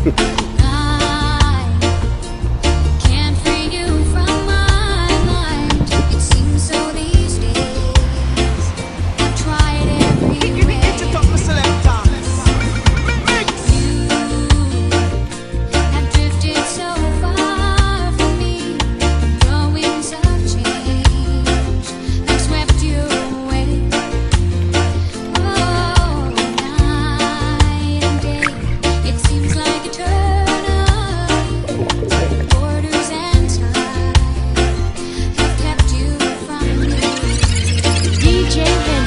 Can't free you from my mind. It seems so these days. I've tried every way. Have drifted so far from me. The winds of change have swept you away. Oh, night and day, it seems like eternity. Borders and time have kept you from me. DJ Henry.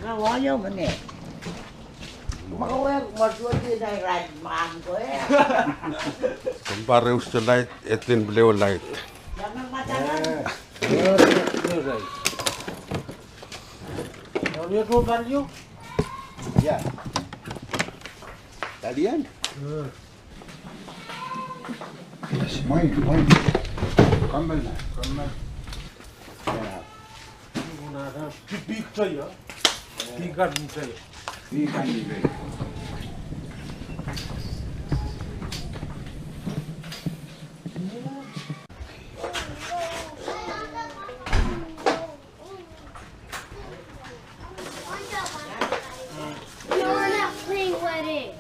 Nó nói vô mình nè. Mà không biết một số gì này rành màn của em. Kembali usai etin beliau lain. Jangan pacaran. Yang lihat tu value? Ya. Kalian? Main. Kembali. Ada big saya, tiga saya. Ikan ini. You're not playing wedding.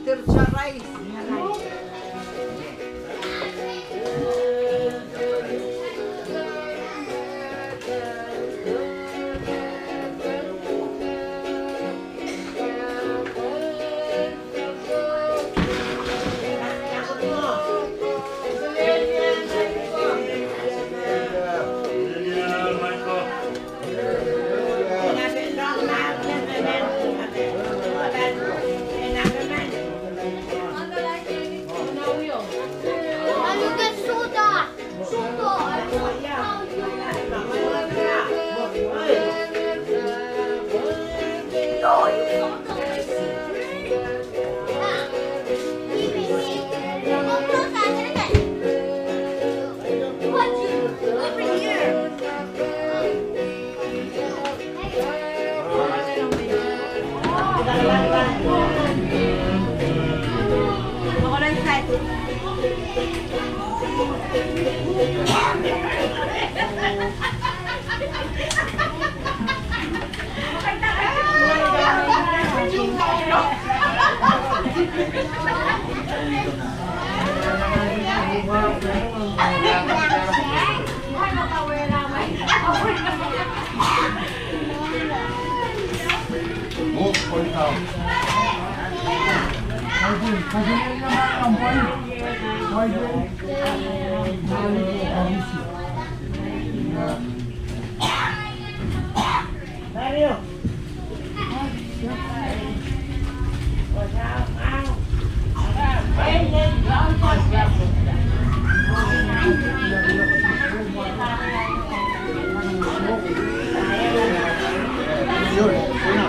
Tercerai. Under like Mario. Yun, una.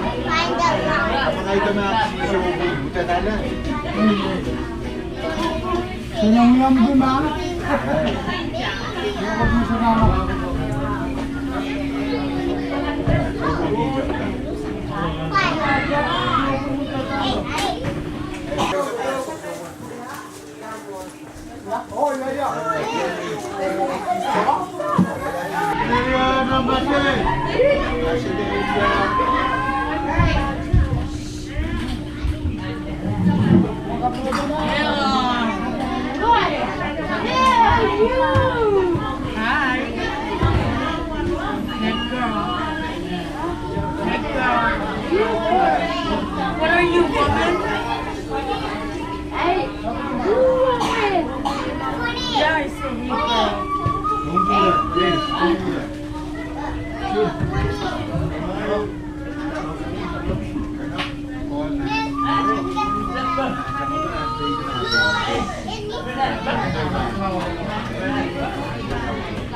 Kapag ito na sa buta dala. Sinangyam din ba? Huwag mo sa nama. What are you, woman? Hey, who woman? Yeah, I see you, girl.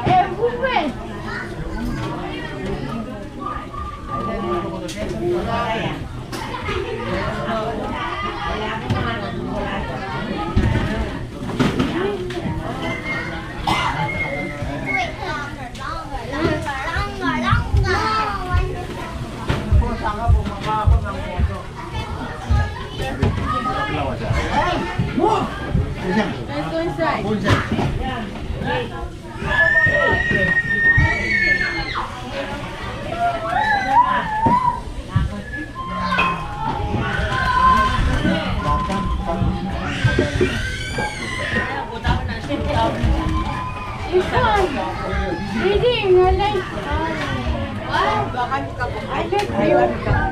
Hey, woman. Let's go inside. Reading, I like. I like reading.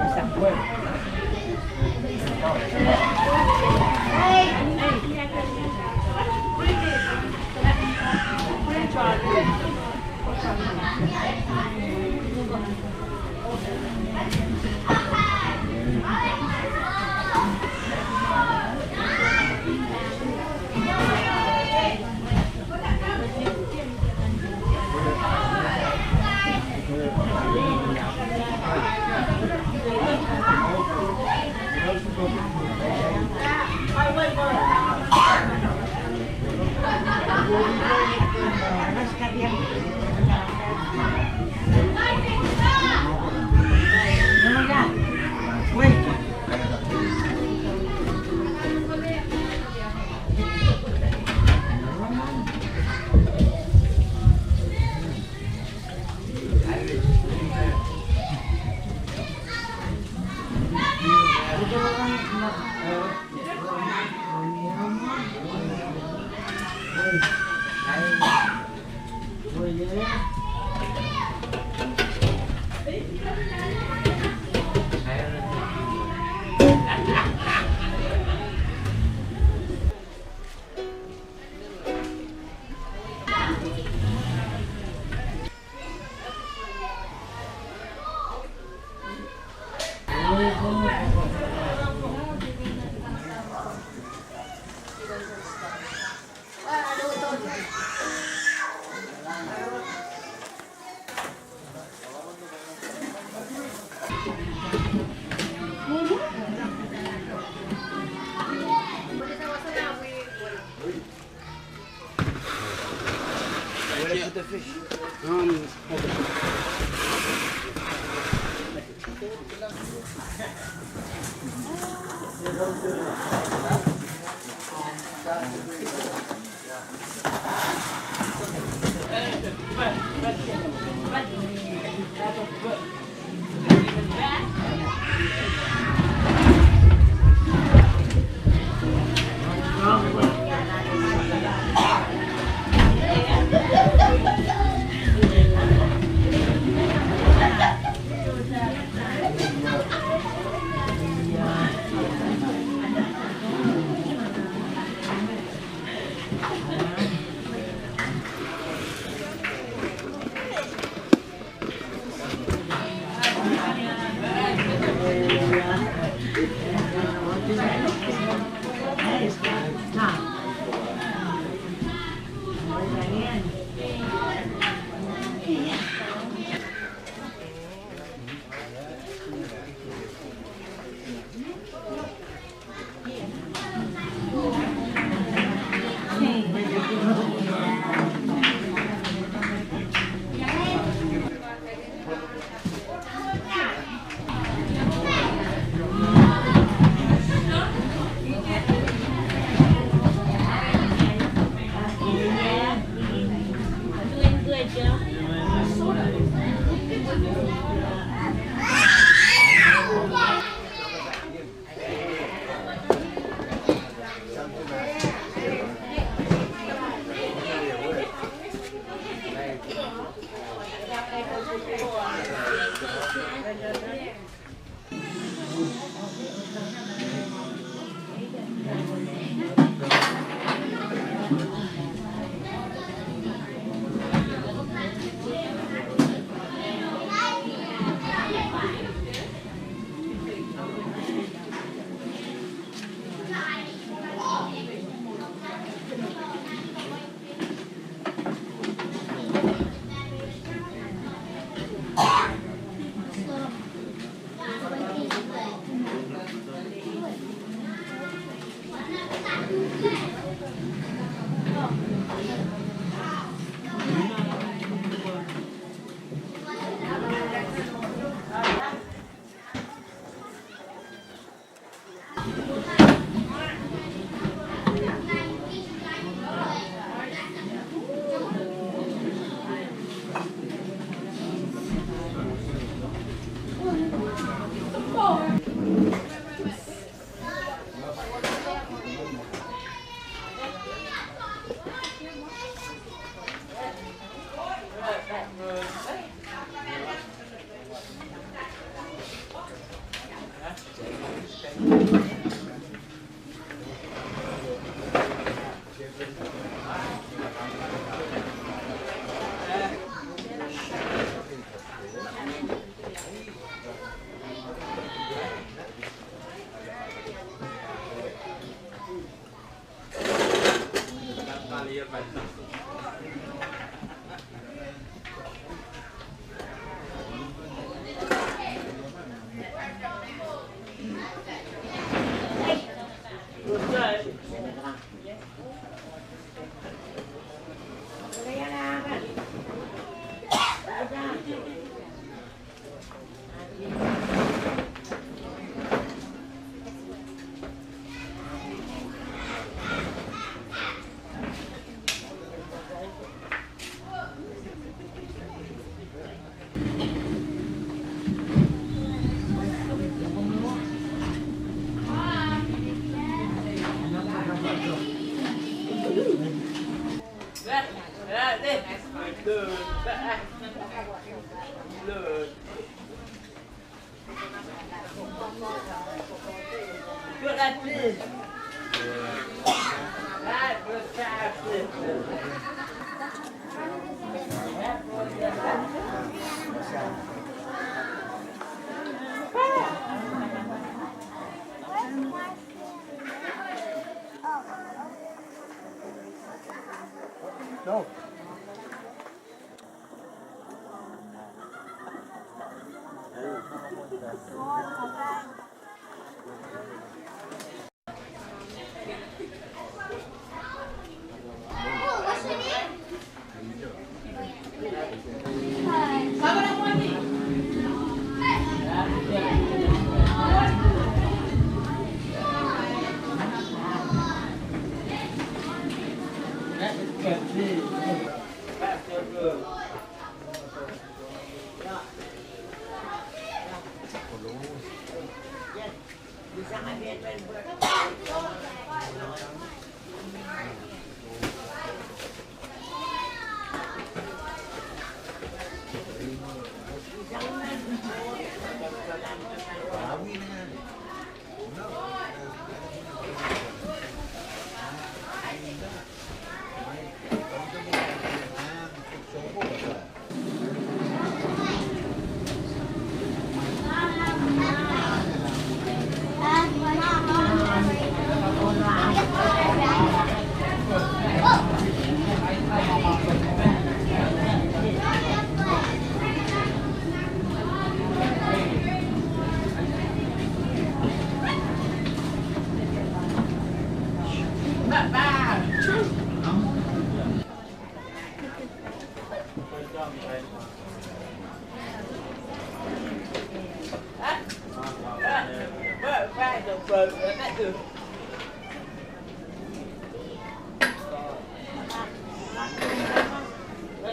Hãy subscribe cho kênh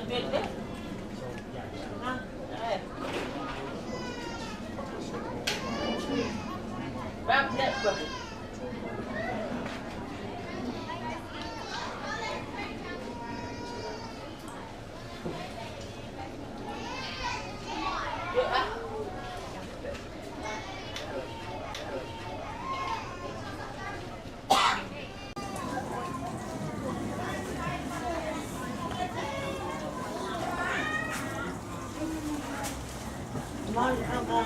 Ghiền Mì Gõ để không bỏ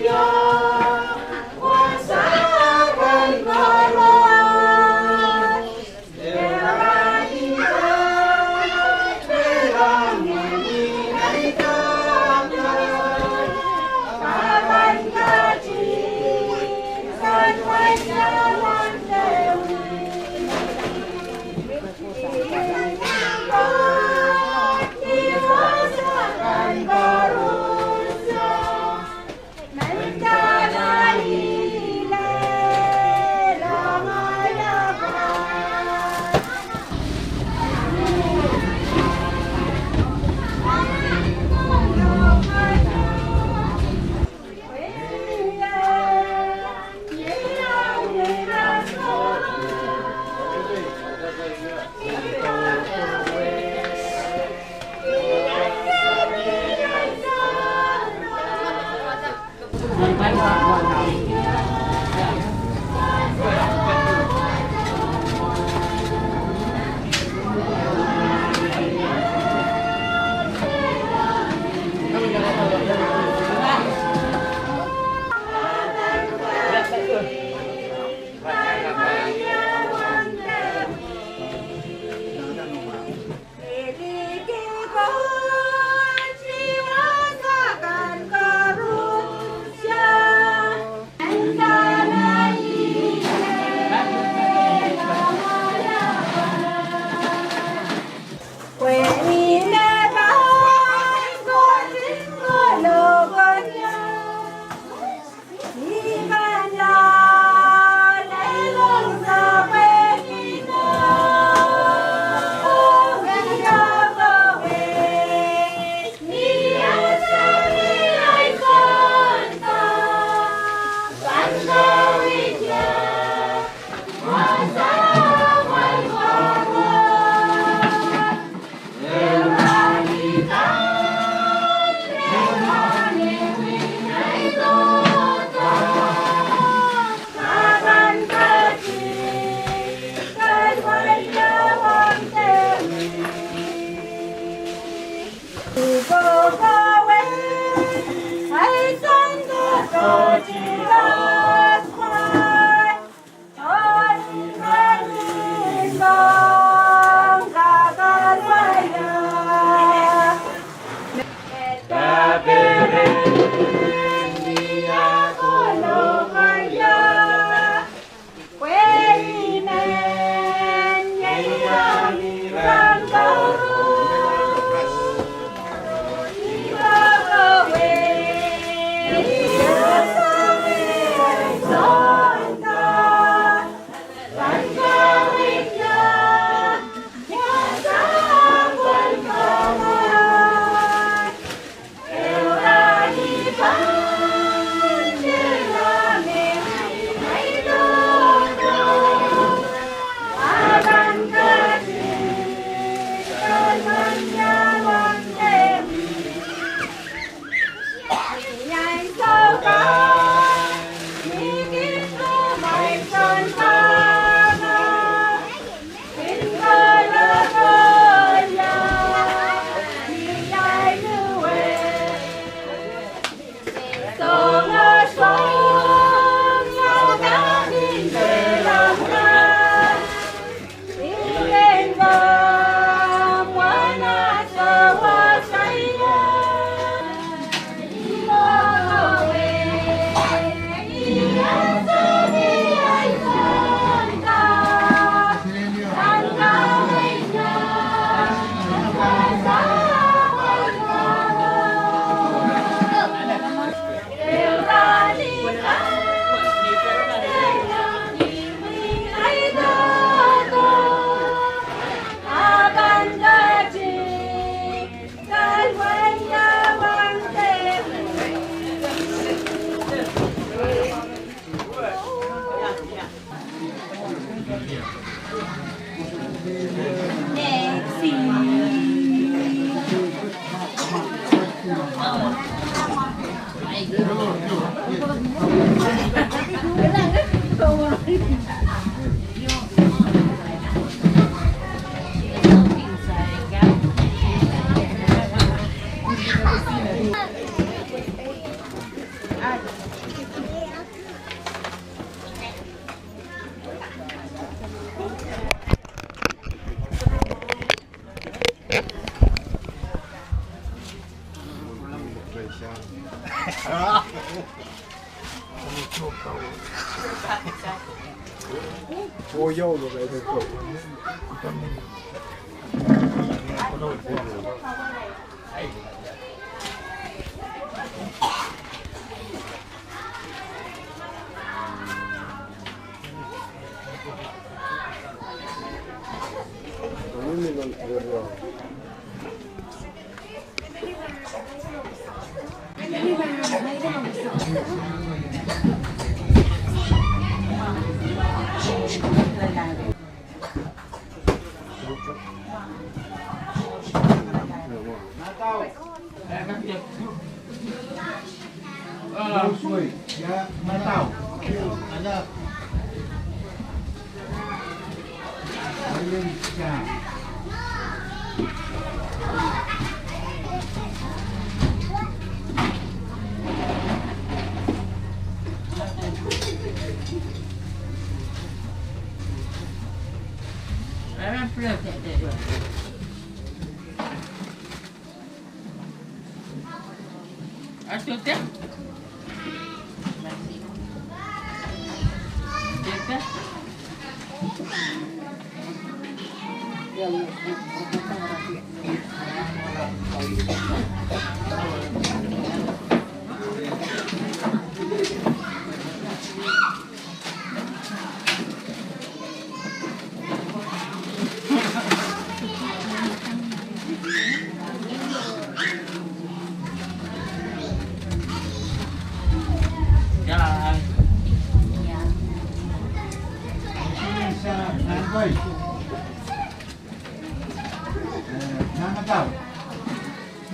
lỡ 我要了来这个。Ya, mana tahu? Ada. Ayam siap. Ayam pedas tak? Asyik tak? Baik. Jangan tahu.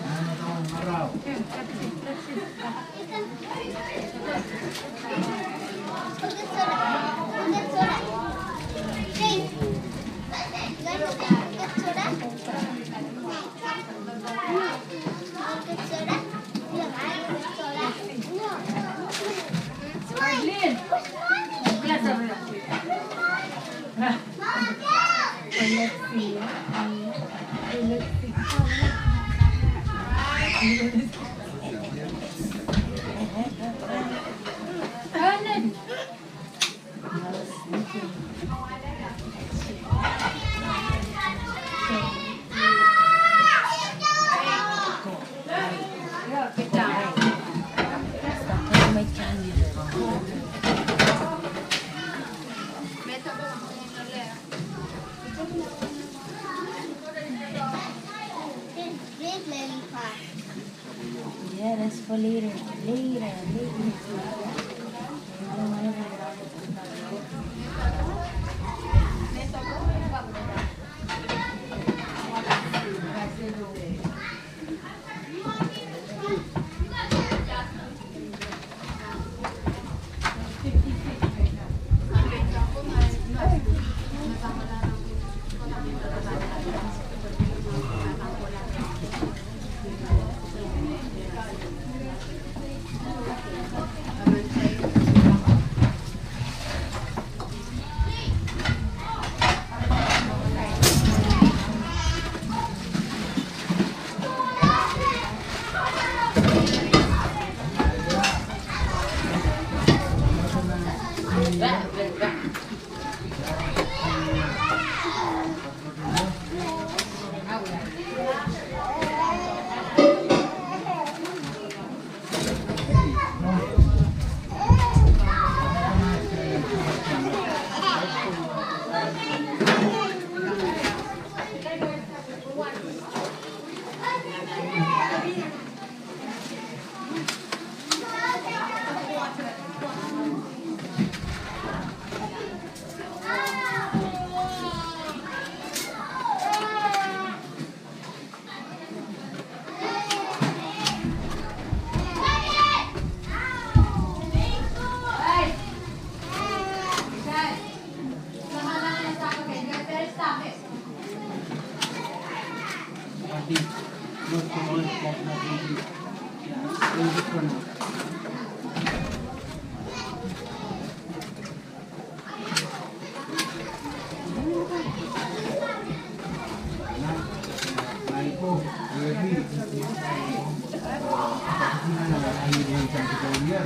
Jangan tahu marau. Yeah, that's for later. Later. ko, Ebi, pakikinan na ay yung isang kagawin.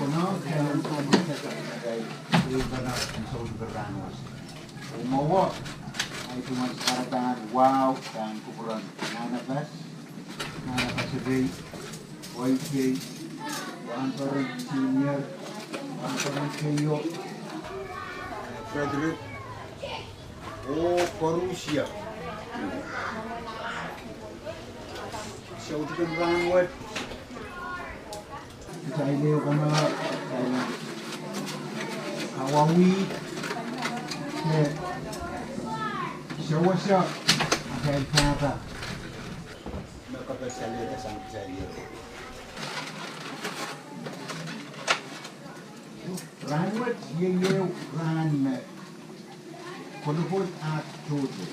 Kuno, kaya ang pagod sa kagay, iba na ang Saudi Beranos. Umawa, ay tumasarataan, wow, dan kupulan nanabas, nanabasabay, YK, Antorin Senior, Antorin Kayo, Frederick, Corussia. Saudi Beranos. Saya ini kena Hawaii, Syawasya, akan kata. Mereka bersalin sang jari. Ranwat yang ran, kolupun at tutu.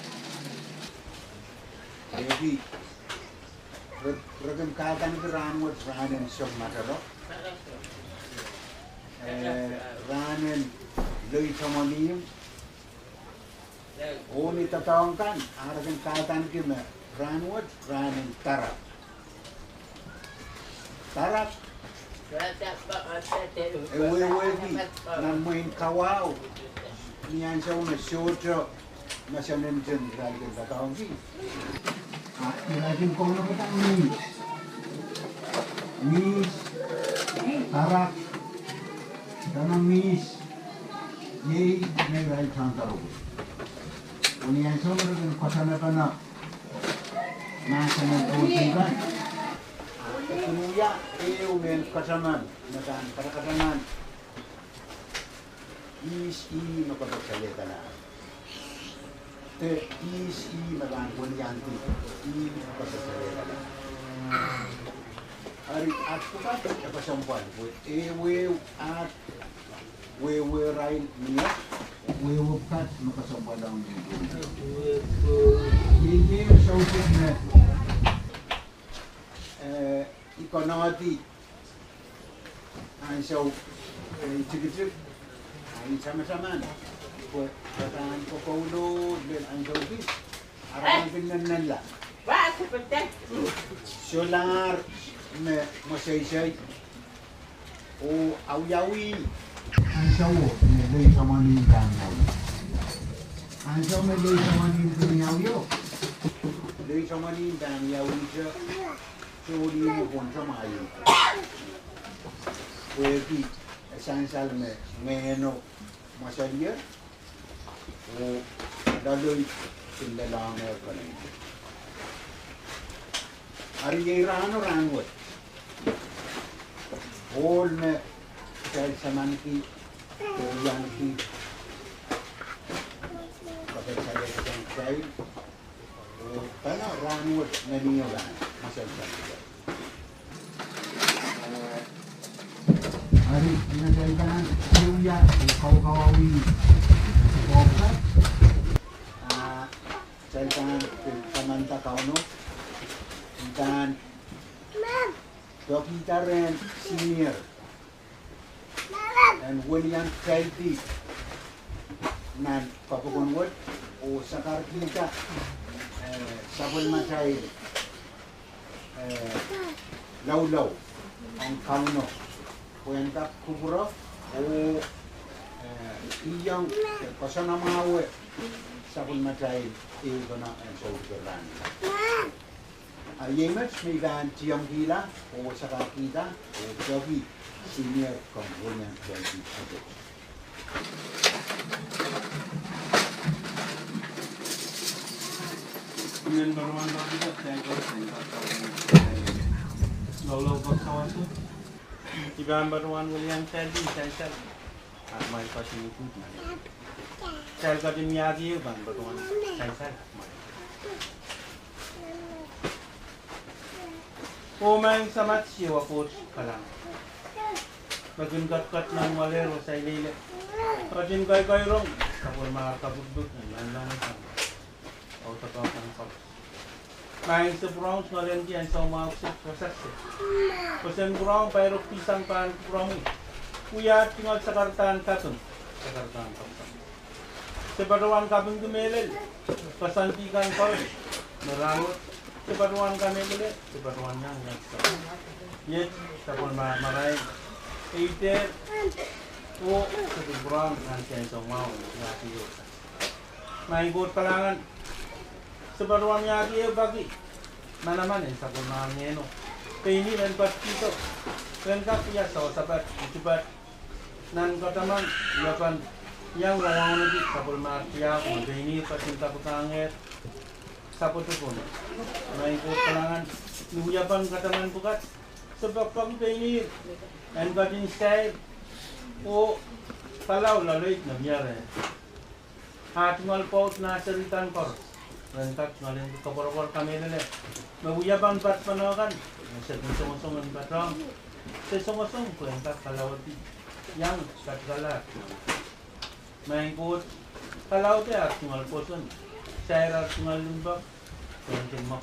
Jadi, ragam kata ni ranwat ranen syok mataro. Ranen lui tamanim oni tatawangkan aragan katan kina ranwat ranen tarak ewe nan main kawau niyan siya na shotro na siya nandiyan ragan tatawangki ilagin ko na kita mis tarak tanang mis yei negai tantaro unian so meron kasana kana nasa na tutugan kuya men kasaman nakan para kasaman is mapapagsalita na te is magan kunyanti mapapagsalita na Ari at kupat apa sampan ewe at wewe rain niya wewe kat makasampan daw dito ini sautin na ikonati ang show chikit ang sama-sama po katan ko paulo din ang sautin araw pinnan la solar me masay-say o awyawi ang sawo may samanin dangaw ang sawo may samanin dangaw may samanin dangaw siya suri mo pun sama ayo pwede esansal me meno masaliya o daloy sila lang ka na ari yay ranwat All में चाहे सामान की ज्ञान की पता चले कि चाहे वो पहला रानवट नहीं होगा मसल चलेगा hari ini jalan Julia kau-kawawi kau jalan Samantha Kauno dan Dr. Senior and William Felty nan Papagonwood o Sakar Kita Sabol Matay Law ang Kauno Kuenta Kuburo o iyang kasana mawe Sabol Matay ito na ang Saudiran Yemet may van Tiang Gila o Sakar Kita o Jogi Senior from William Felty Kemudian berwan juga saya lalu berkawan tu tiba berwan William Felty saya mai kasih itu saya kata miadi ban berwan saya Pemain sama siapa pun kalang. Bagian kat nang maler saya lele. Bagian kaya rong. Kapur mahar kabudut nandang macam. Atau tak apa. Main seberang sekalian dia yang mau proses. Proses berang perok pisang pan berang. Kuya tinggal sekartan katun. Sekartan katun. Seberang kabung tu melel. Pesantikan kau. merawat keperluan kami boleh keperluan yang ya tapon marai ite kekurang nanti yang mau ngasih juga main ikut kalangan seperluannya dia bagi mana-mana tapon mangeno ini dan buat kita lengkap ya sahabat cepat nan kataman yapan yang orang lagi tapon makia ini pacinta petangit sapo tu pun, naik ke kalangan ucapan kataman bukat sebab kami ini and batin sky kalau lalu itu namanya hat mal paut na ceritan kor rentak ngalin kapor kami ni ucapan pat panakan sesong-song patang sesong-song rentak kalau yang katgalat main ikut kalau dia mal posun saya rasa malumbak, yang mak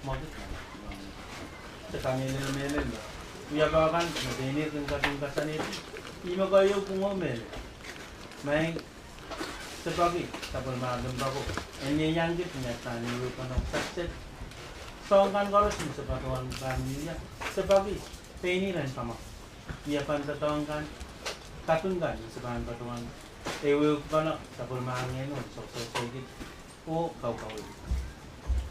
sekami nilai dia bahkan ini tingkat-tingkatan itu, lima kali pengomel, main sebagai tapal malumbak ko, ini yang kita nyata ni panang sukses, soalkan kalau sepatuan kami sebagai peniran sama, dia pantatangkan, katungkan sebagai patuan, ewe pana tapal mangenu, sok-sok gitu. Oh kau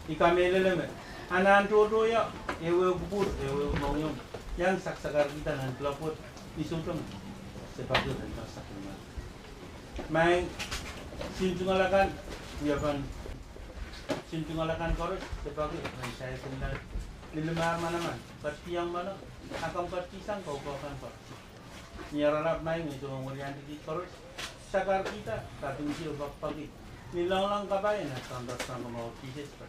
ikan meleleme anan todo ya ewe kubur ewe maunyom yang saksakar kita nan pelaput disutung sebagai dan sakit main sinjungalakan biarkan sinjungalakan korus sebagai main saya sendiri dilemar mana-mana pasti yang mana akan pertisang kau akan kor nyaralap main itu mengurian di korus sakar kita katung sil bak pagi nilang kabayan na standard sa mga pieces pa.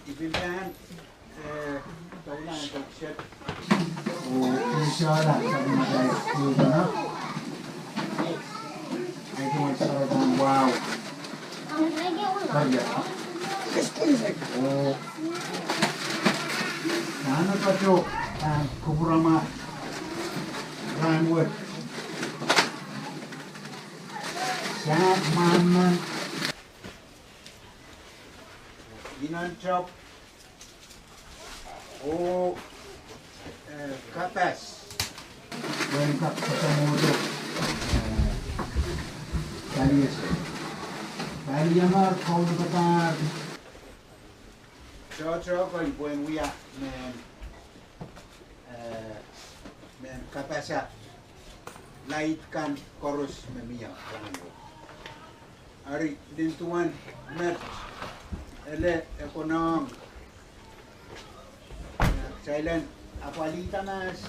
Ibigyan, kaulang ang set. Insyaallah sabi na tayo dito na. Ay tumagsarap ng wow. Kaya. Ano pa ito? Kuburama Rangwood. Sad man. Ginanchop o kapas. Lengkap ketemu Kaliamar kau kata Cho ko ipueng wiya men kapasa laitkan korus memia kanyo. Ari dintuan met ele ekonom silent apalita mas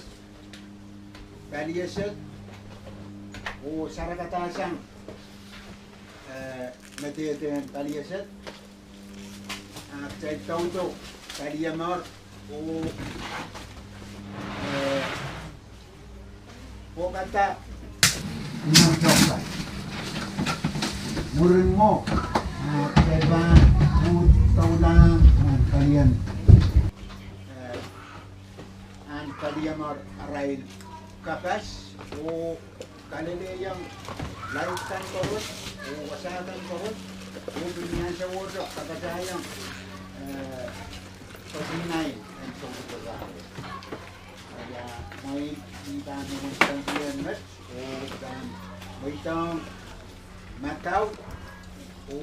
baliesek o sarakatasan meteten baliesek saya tahu tu kaliamar o kata inang coklat muring mo kaya taulang kalian an kaliamar arail kapas o kalele yang lautan korus o wasakan korus o binyan sa wodo kakasayang paghinay ang sumutagahan. Kaya may kita naman siyang diyanmat o may itang mataw o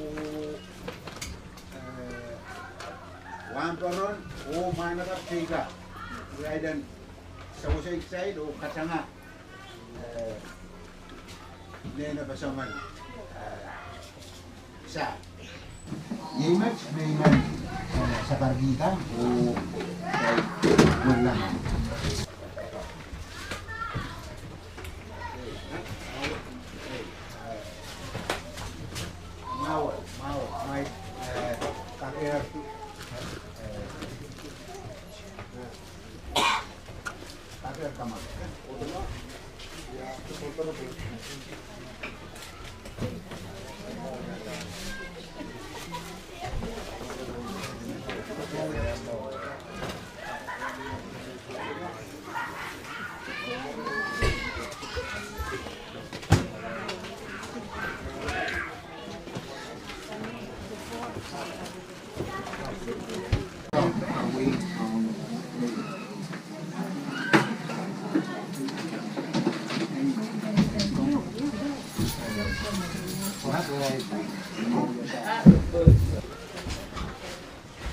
wamparon o manakap siga. Raidan sa usay side o kasanga Lena Basaman. Sa. Image may man sa Bargita o wala. Mau, mai kakek kakek kamar.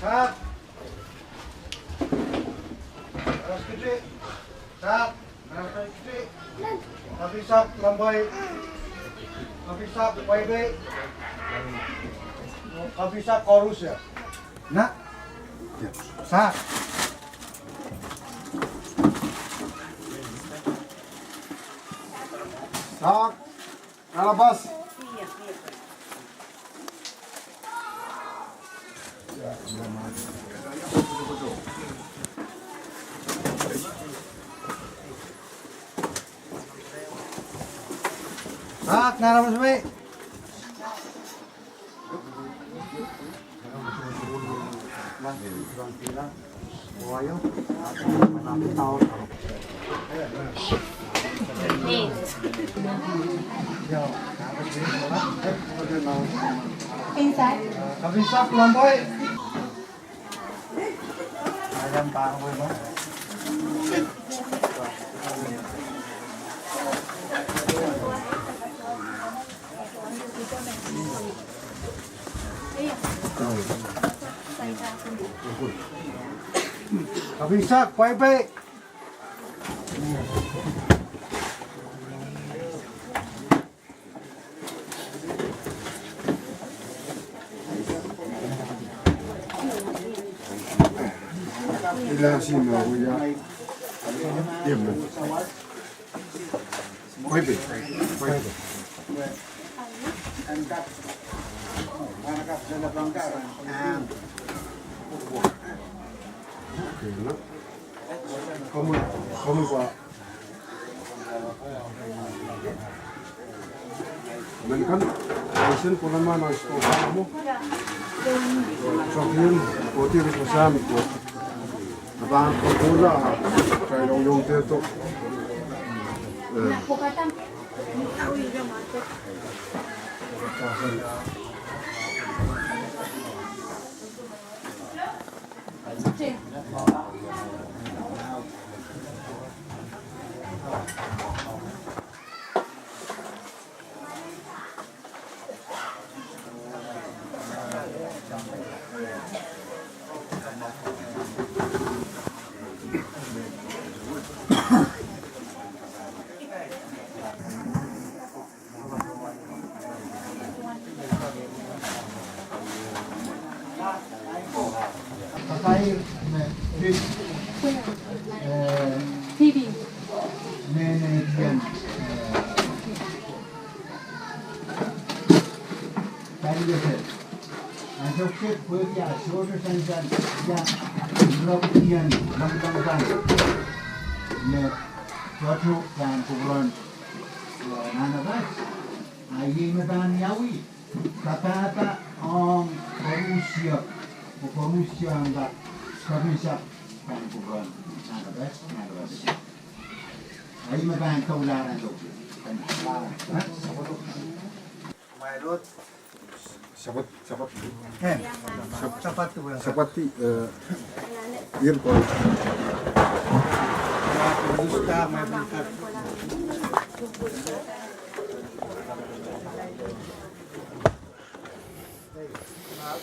Sak. Aras kecil. Sak. Aras kecil. Tapi sak lambai. Tapi sak baik-baik. Tapi sak korus ya. Nak. Sak. Sak. Alabas. Sak, naramas baik. Inside. Tapi sak lambai. Ayam tang boleh bang. Tapi sak baik-baik. Ila si mo ya. Yem. Koibe. Koibe. Angkat. Angkat dalam bangkaran. Kena. Kamu ba? Amerikan, Asian ko naman ang store mo. So yun, poti rin sa sami ko. Nabahan ko pula, kaya lang yung dito. Pukatan. Patay, fish, TV. Nenekyan. Kaligaset. Asokset pwede shorter sansan ya European bangkangkan. Ne suatu kan kubron. Nanabas. Ayi medan yawi. Kata-kata om Rusia. Rusia enggak kabisa kan kubron. Nanabas. Ayi medan kaularan tu. Mailot. Sapat. Sapat tu bulan. Seperti ir ko. Gusta may bangkat.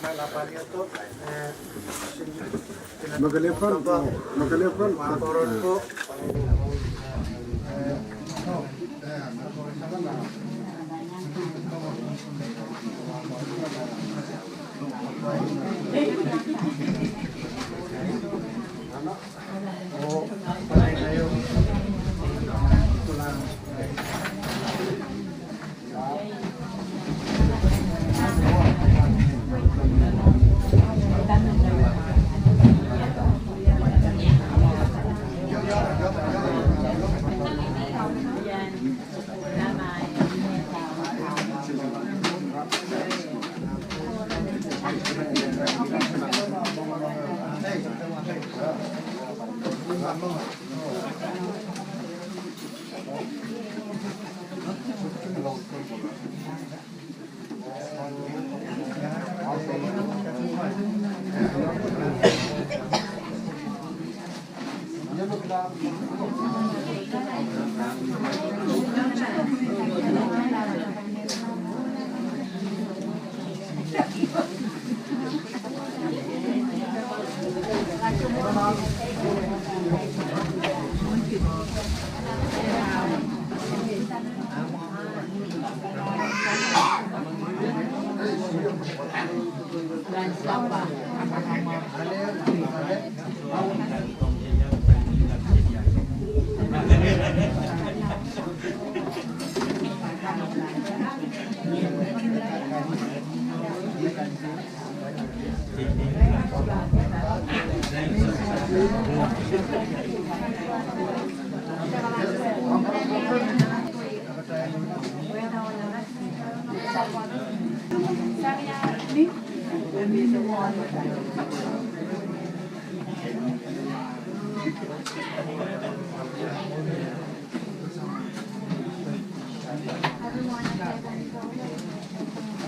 Malapan ito. Magalepon. Makoron ko. Oh, panay kayo. Ito lang.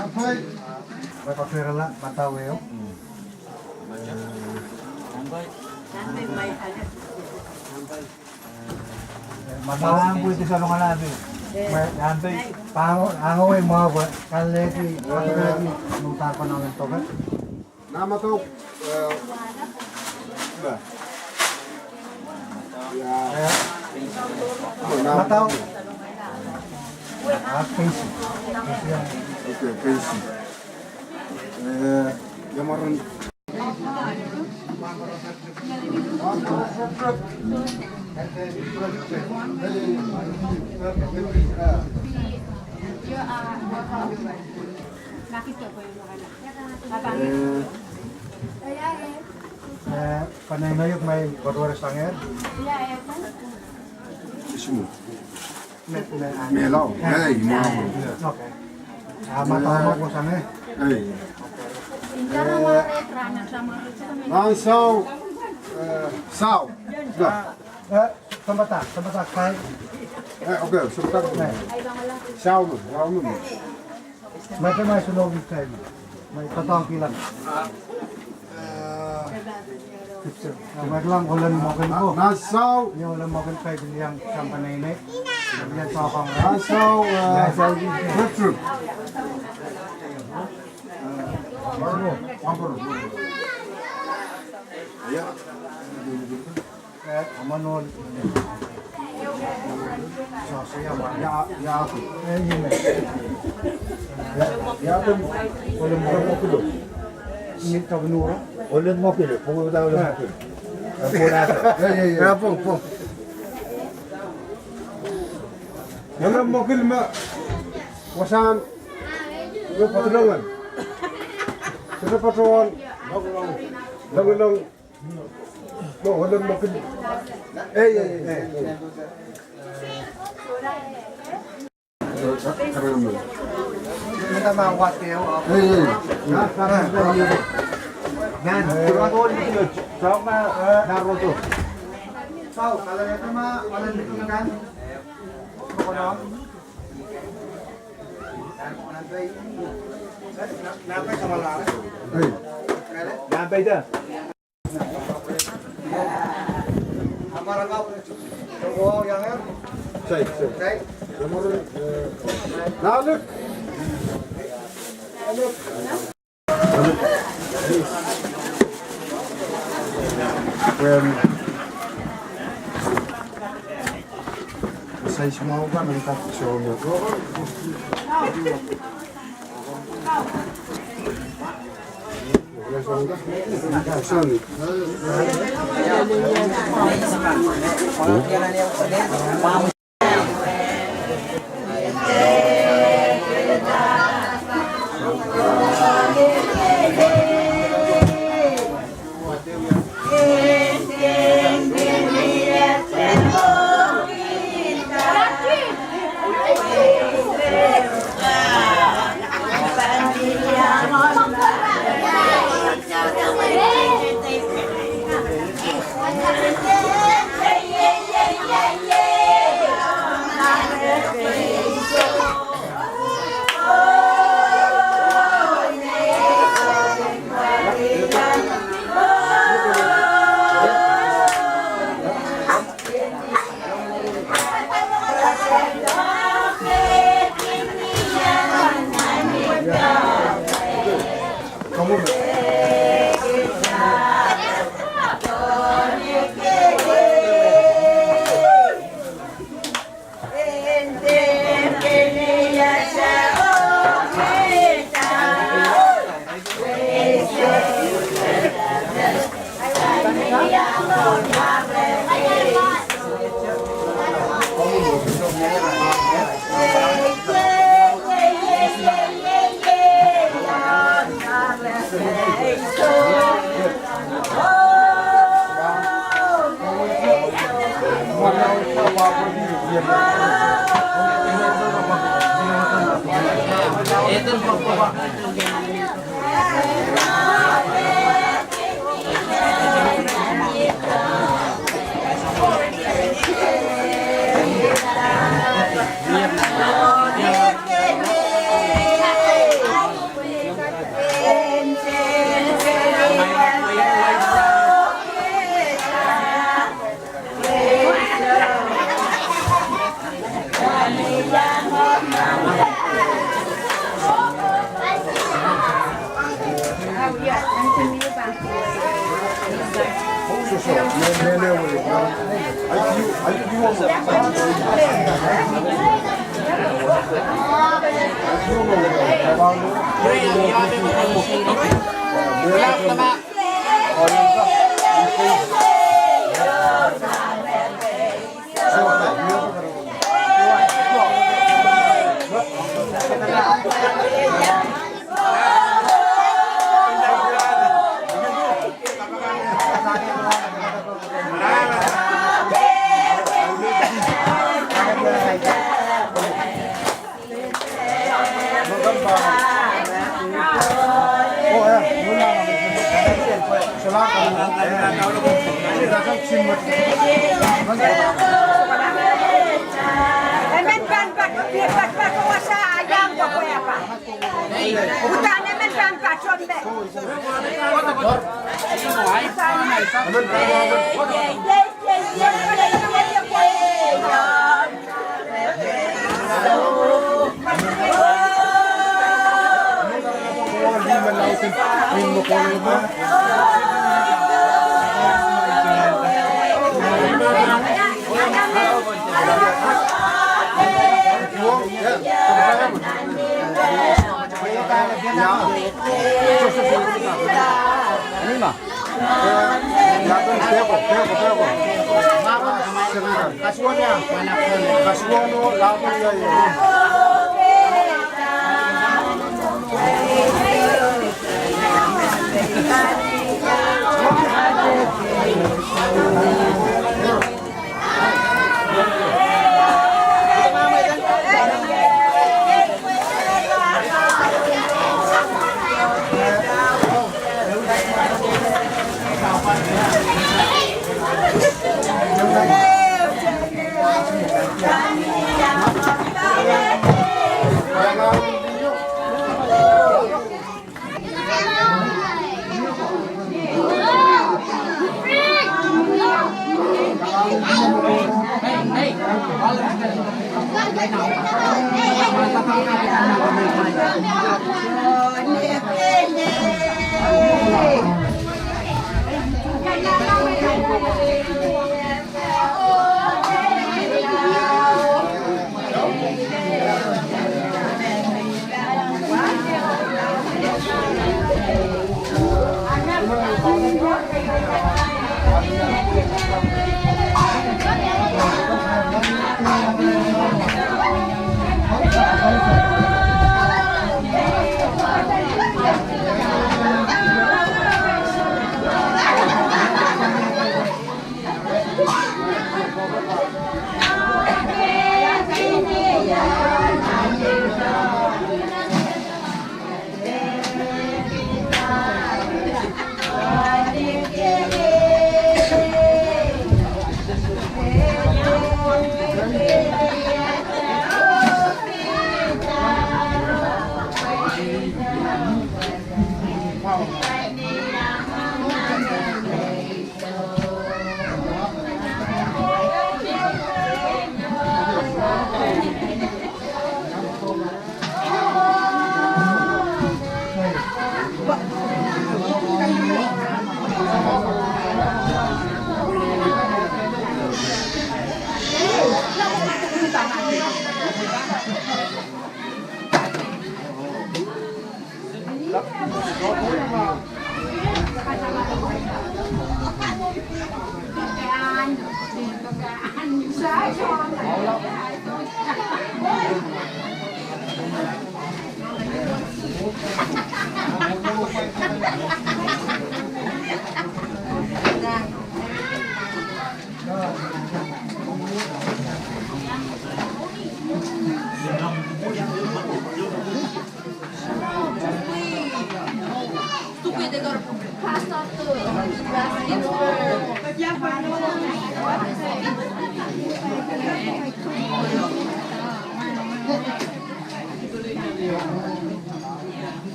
Apoy. Papapira lang, matawayo. Matawang po ito sa lungan natin. Nantoy, pango ay mga kaleti, nung tako namin ito. Nama to, mataw. Casey. Okay, Casey. Yamaran. Panay-nayok may kodwara sanger. Ismo. Melaw. Hey, mau. Okay. Matawa ko sana. Hey. Langsung saw. Sambata kai. Okay, sambata. Saw mo, saw mo. May sunog kai. May tatang kilang. Maglang ulan mo kan ko. Nasaw. Yung ulan mo kan kai yang sampanay na. Yan sa akong nasaw. Retro. Ya. Amanol. Saya ya aku. Ya pun ulan mo ko. Ini tagnura. Ulan mo ko. Pugo daw ulan mo ko. Ya po. Ulan mo ko ma. Wasan. Yo patulungan. Sino patrol? Lang. No, walang makin. Kita mawat kayo. Yan. Sama Naruto. Pau, kalau itu mah walang dito kan. Kokono. Napay sa malaki. Napay dah. Amara kau. Tunggu yang er. Say. Nomor. Naluk. Saya semua kan mentak show mo. Usan.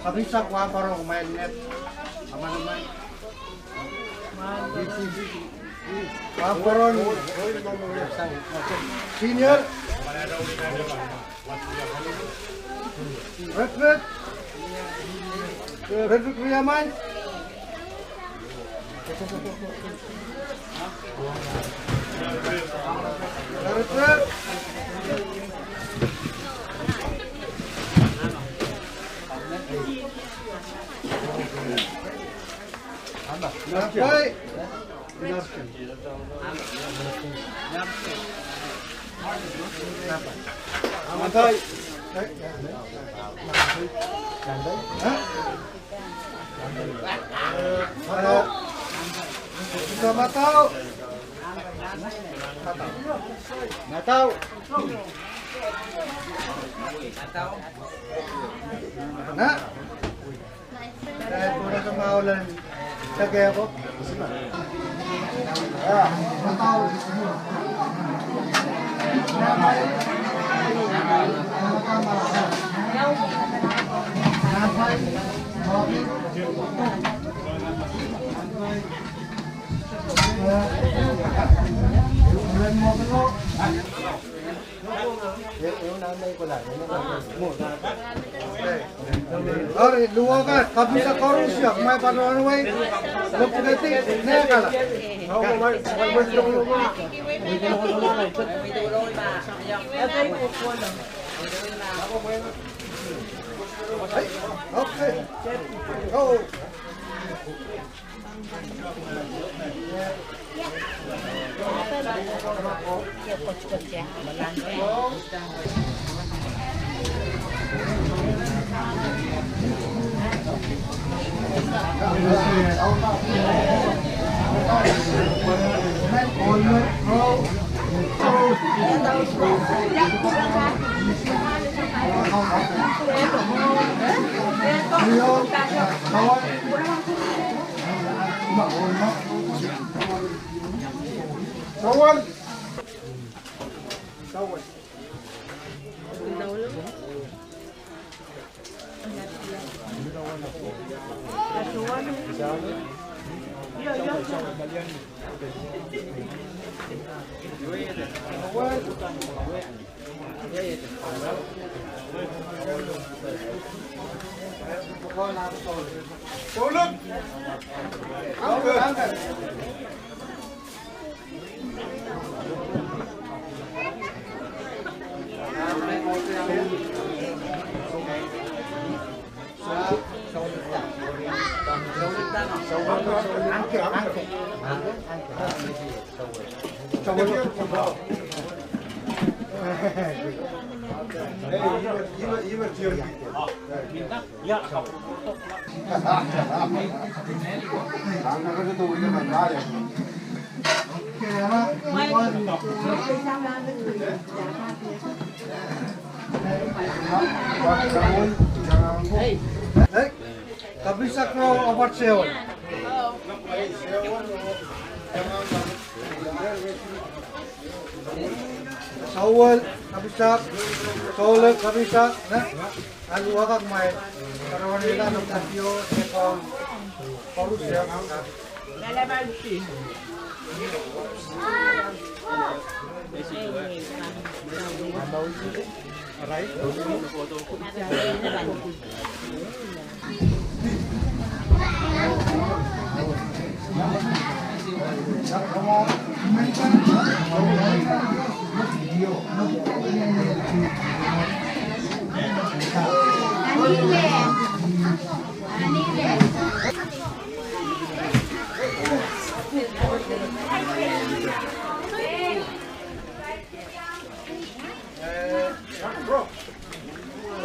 Kabisa ko ako main net. Aman-aman. Paporon senior. Red. Red Riyaman. Red. Baik. Amantai. Halo. Sudah matau. Nggak tahu. Nak. Saya pura kemaulan. Sagay ako. Ah, matao. Ore, luwa ka, kabisa korus siya, may panuan way. Lupugati, nekala. Ako may gusto ko ba? Okay. Go. Kawan. Sawal. Tolong. Angkat. Kabisak no obat seon. Sawal kabisak, sole kabisak, na alu agak main. Karawang nila ng tatyo, sekong parus ya.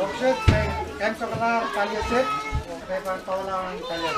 Rockset, em sekolah kalian set, saya pantau lang kalian.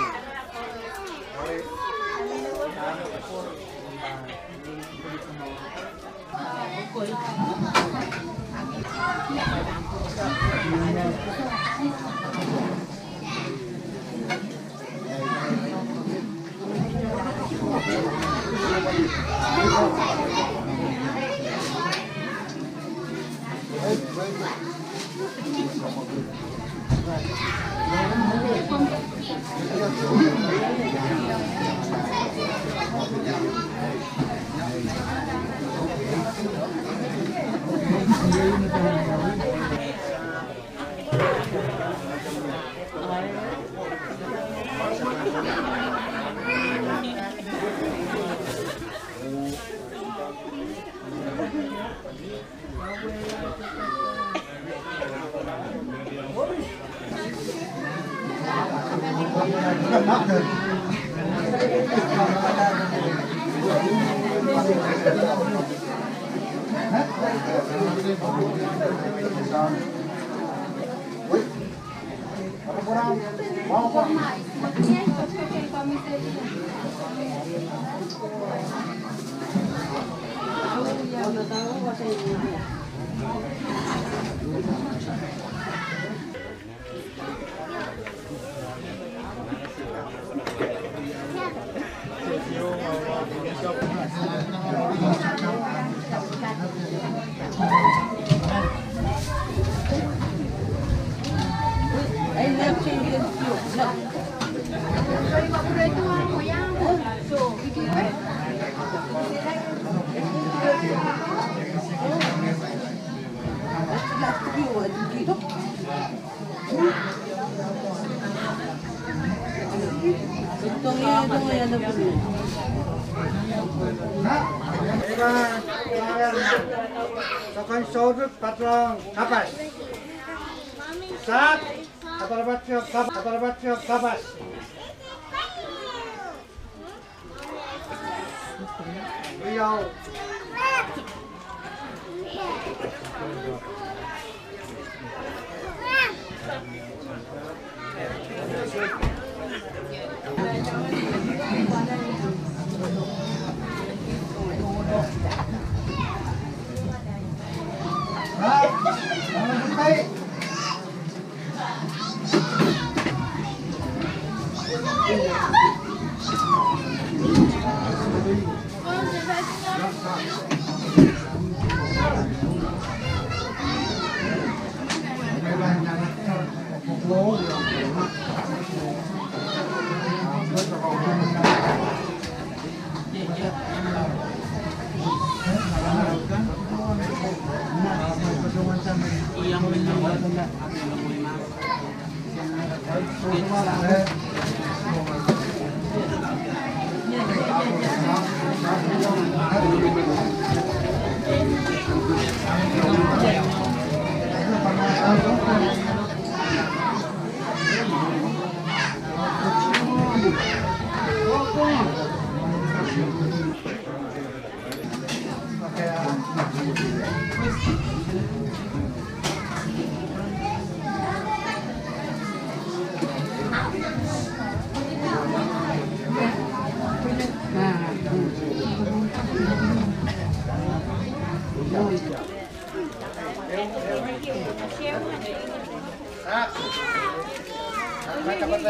Sokan sodut patrong kapas. Sat, aparabatnya kapas. Beliau.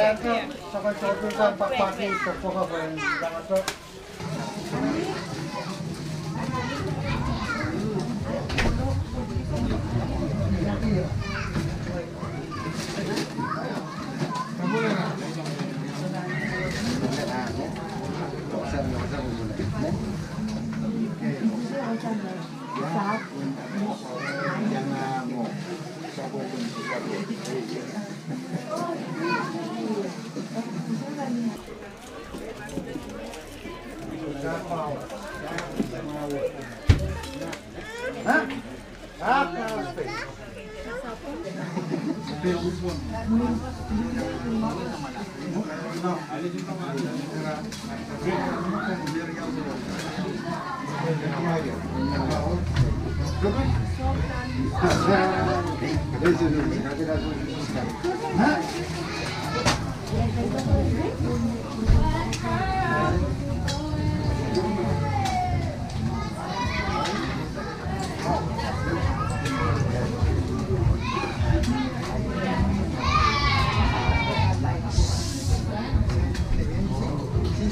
Saya sampai suatu kan pagi pokok apa yang jangan tu.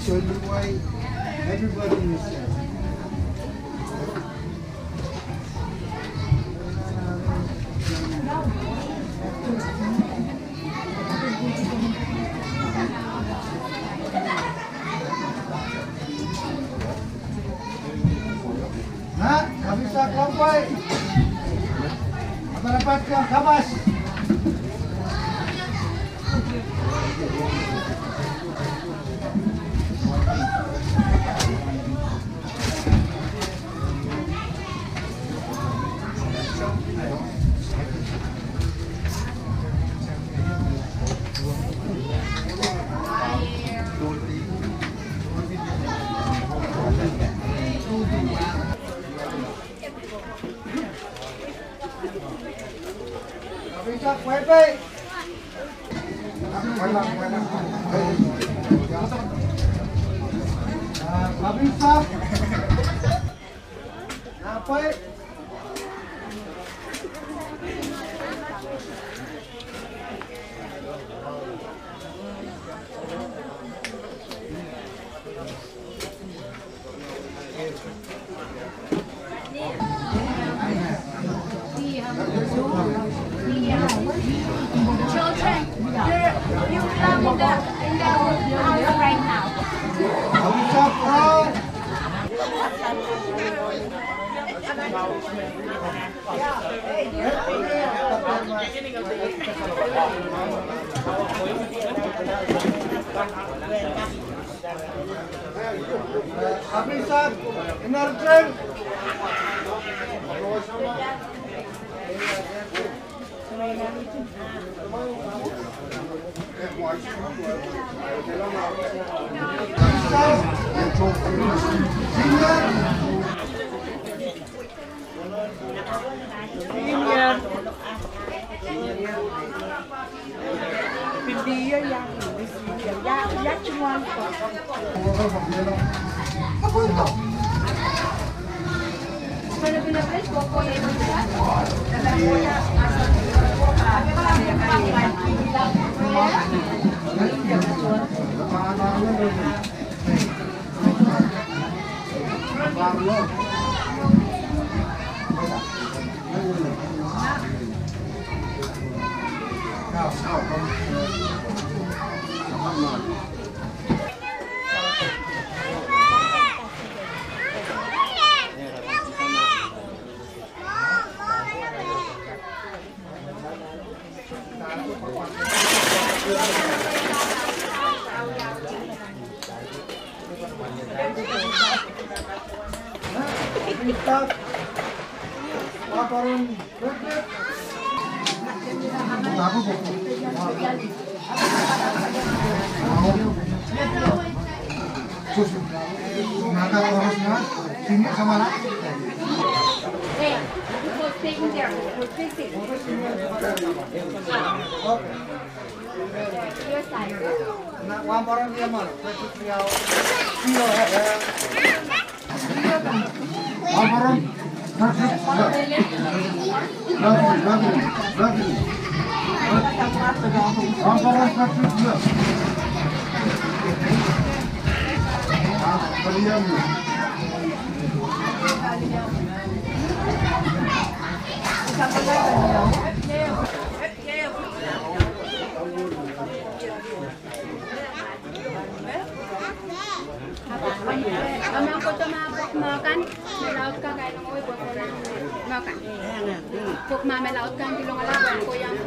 Show you why everybody is there. Nah, nggak bisa kelompok. Apa dapat ke kabas? Bisa wifi. Bisa. Apa? Children, you belong in the house right now. Bisa, bro. Bisa, energen. Amparas na juga. Kalian. Mama ko to makan, melaut ka kaya nung uwi, buat ko na makan. Kung mamelaut ka, hindi lang alawan ko yung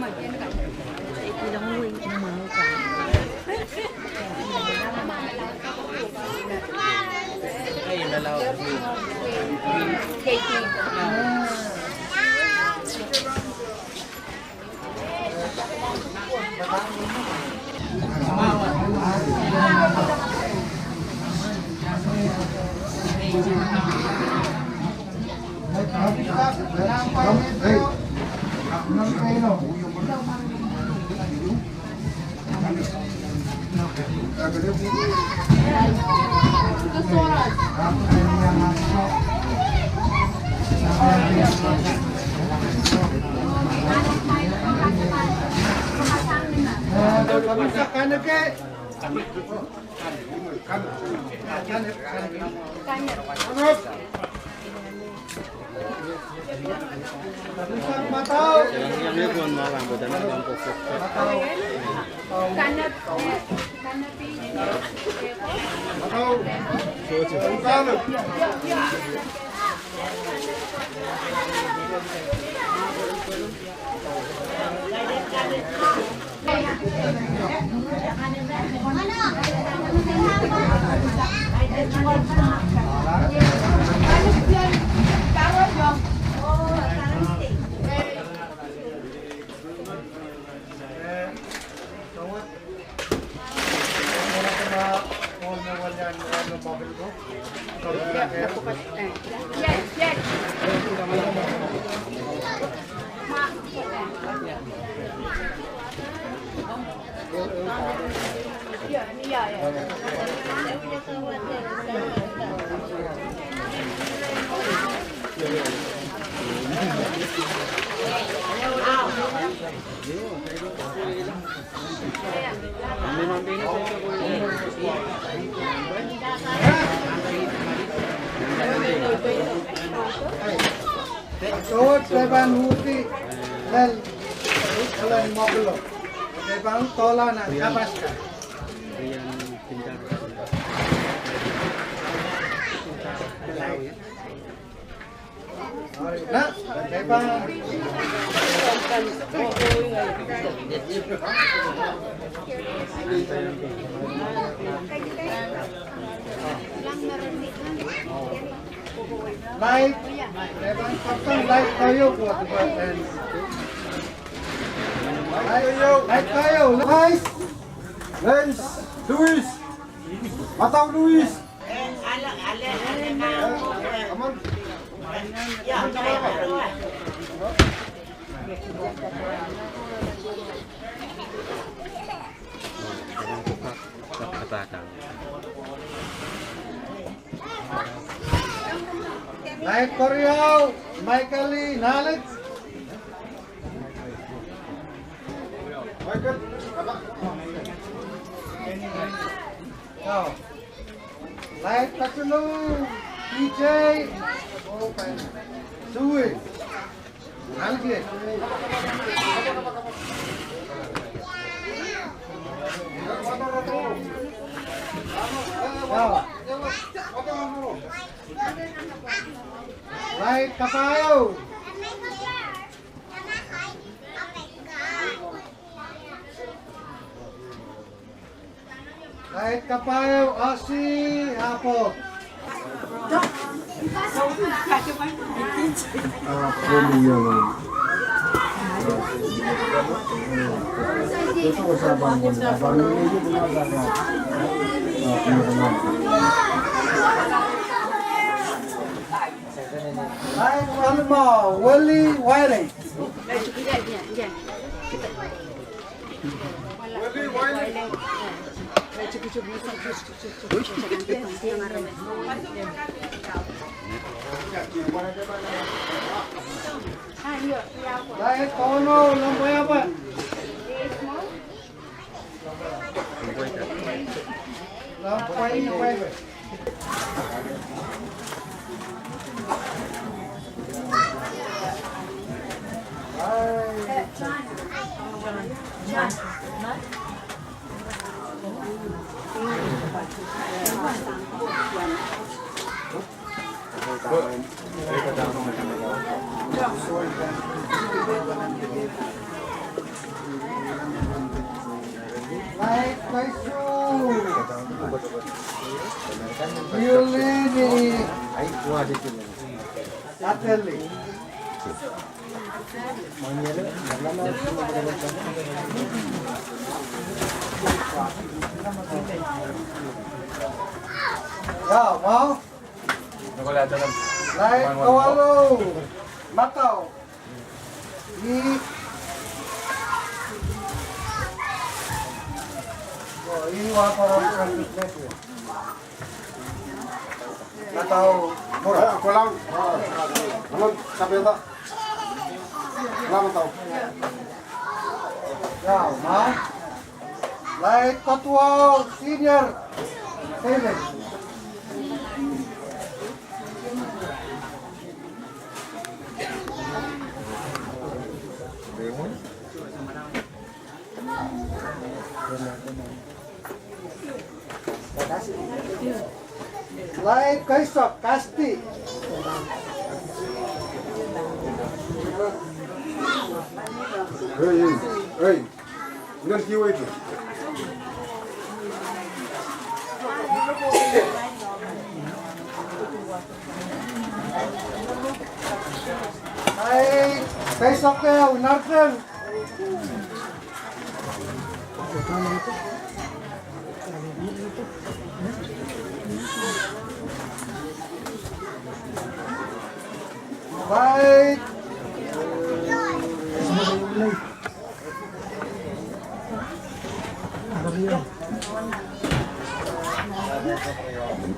magyan ka. Ilang uwi na mga ka. Ay, nalaw. Katie. Tuot Devan Huti Lel Kalian mobil Devan tola na kapas ka. Nah, Devan Light, Devan pasang light kayo buat dan light kayo, Guys! Guys! Luis! Matang Luis! Come on. light Korea, Michaeli, Nalit. Michael! Oh. Light Tatulu, DJ, Sui, Algi. Oh. Light Kapayo. Light Kapayo, Asi, Apot. Itu usaha bangun. Bangun ini benar Light Alma, Wali, Wire. Junior, kaya ako. Dahil tono, lamboy apa? Yes mo? Lamboy na ba? Like Kaisu, Violini, Ateli. Ya, mau? Like Kawalo, Matao, Ni. Oh, ini waparan translate. Matao, Ay, ako lang. Ano, sabi ito? Salamat tao. ya, mau? Like Ketua Senior, David. Like Kaisok, Kasti. Hey, ilan kiwa ito? Like Kaisok kayo, Narken. Like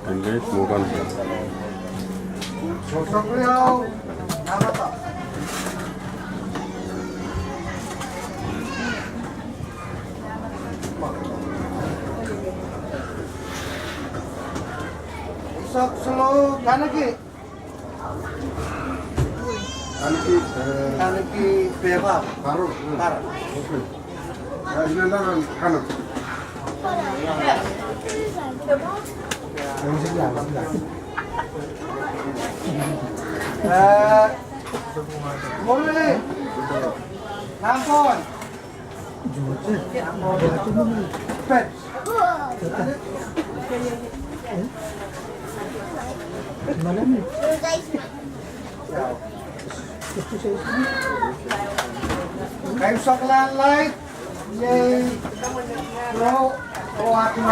Hindi, mukan. sosok beliau nama tak? Sosok selalu kanaki kanaki beba Karo. par. Okay. Inalangan kanan. Murli Nampon Pet kayu saklan light yay pro o ating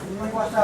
mga kuasa